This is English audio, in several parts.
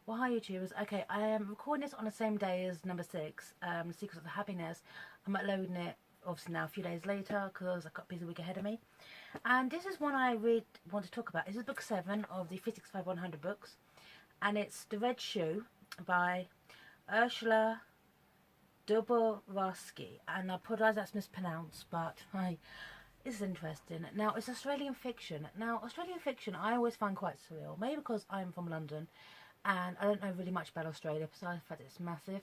Well, hi YouTubers. Okay, I am recording this on the same day as number 6, Secrets of the Happiness. I'm uploading it obviously now a few days later because I've got a busy week ahead of me. And this is one I really want to talk about. This is book 7 of the Physics 5100 books. And it's The Red Shoe by Ursula Dubosarsky. And I apologise that's mispronounced, but this is interesting. Now, it's Australian fiction. Now, Australian fiction I always find quite surreal. Maybe because I'm from London and I don't know really much about Australia, besides the fact that it's massive.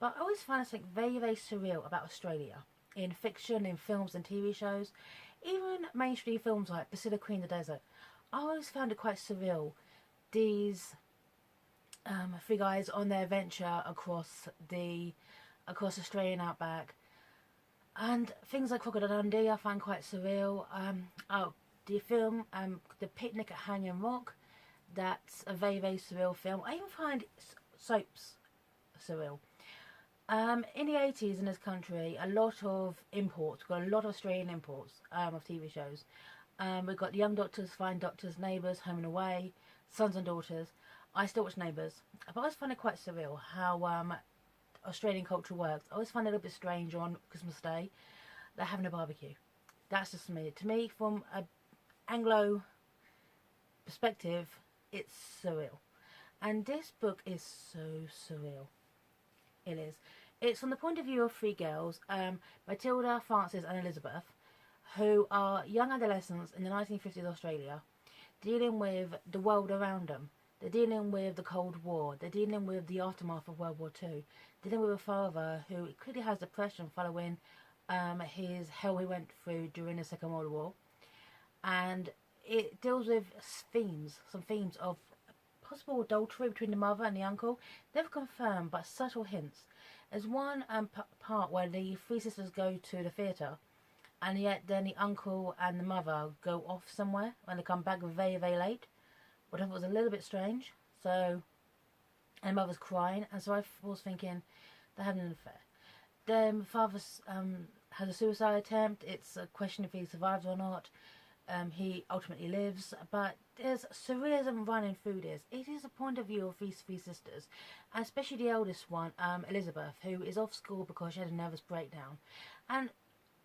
But I always find something very, very surreal about Australia. In fiction, in films and TV shows. Even mainstream films like Priscilla Queen of the Desert. I always found it quite surreal. These three guys on their venture across Australian outback. And things like Crocodile Dundee I find quite surreal. The film, The Picnic at Hanging Rock. That's a very, very surreal film. I even find soaps surreal. In the 80s in this country, a lot of imports. We've got a lot of Australian imports of TV shows. We've got Young Doctors, Fine Doctors, Neighbours, Home and Away, Sons and Daughters. I still watch Neighbours. But I always find it quite surreal how Australian culture works. I always find it a little bit strange on Christmas Day. They're having a barbecue. That's just me. To me, from an Anglo perspective, it's surreal. And this book is so surreal. It is. It's from the point of view of three girls, Matilda, Frances and Elizabeth, who are young adolescents in the 1950s Australia, dealing with the world around them. They're dealing with the Cold War. They're dealing with the aftermath of World War II. Dealing with a father who clearly has depression following his hell he went through during the Second World War. And it deals with some themes of possible adultery between the mother and the uncle. Never confirmed, but subtle hints. There's one part where the three sisters go to the theatre, and yet then the uncle and the mother go off somewhere, and they come back very, very late. But I thought it was a little bit strange. So, and the mother's crying, and so I was thinking they're having an affair. Then the father has a suicide attempt. It's a question if he survives or not. He ultimately lives, but there's surrealism running through this. It is a point of view of these three sisters, and especially the eldest one, Elizabeth, who is off school because she had a nervous breakdown. And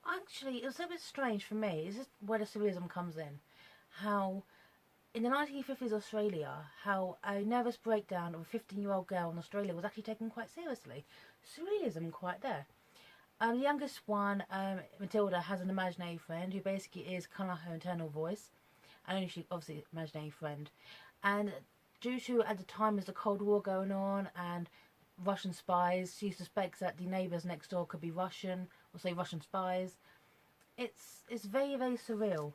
actually, it was a bit strange for me. This is where the surrealism comes in. How, in the 1950s Australia, how a nervous breakdown of a 15-year-old girl in Australia was actually taken quite seriously. Surrealism quite there. The youngest one, Matilda, has an imaginary friend who basically is kind of her internal voice. And only she, obviously, imaginary friend. And due to, at the time, there's the Cold War going on and Russian spies, she suspects that the neighbours next door could be Russian, or say Russian spies. It's very, very surreal.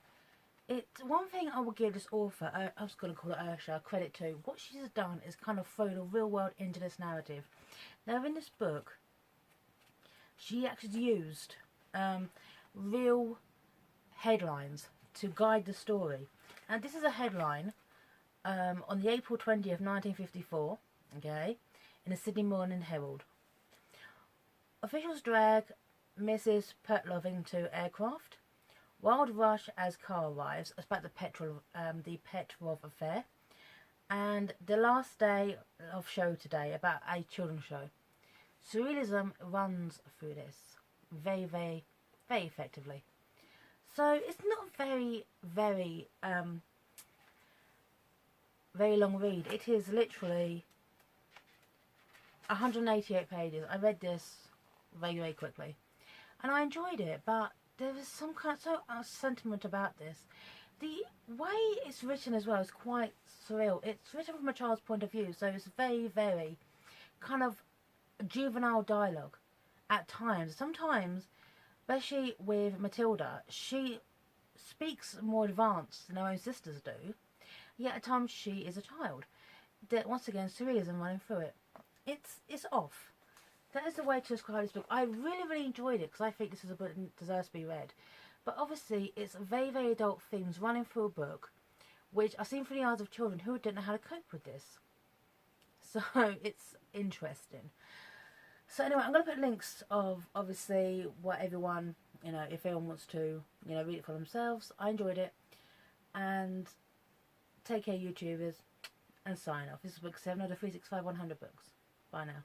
One thing I will give this author, I was going to call it Ursula, credit to. What she's done is kind of throw the real world into this narrative. Now, in this book, she actually used real headlines to guide the story. And this is a headline on the April 20th, 1954, okay, in the Sydney Morning Herald. Officials drag Mrs. Pertlove into aircraft. Wild rush as car arrives about the Petrov affair. And the last day of show today about a children's show. Surrealism runs through this very, very, very effectively. So it's not very, very, very long read. It is literally 188 pages. I read this very, very quickly, and I enjoyed it. But there was some kind of sentiment about this. The way it's written as well is quite surreal. It's written from a child's point of view, so it's very, very kind of juvenile dialogue at times. Sometimes, especially with Matilda, she speaks more advanced than her own sisters do, yet at times she is a child. Once again, surrealism running through it. It's off. That is the way to describe this book. I really, really enjoyed it because I think this is a book that deserves to be read. But obviously, it's very, very adult themes running through a book, which are seen through the eyes of children who don't know how to cope with this. So it's interesting. So anyway, I'm going to put links of, obviously, what everyone, if anyone wants to, read it for themselves. I enjoyed it. And take care, YouTubers. and sign off. This is book 7 of the 365 100 books. Bye now.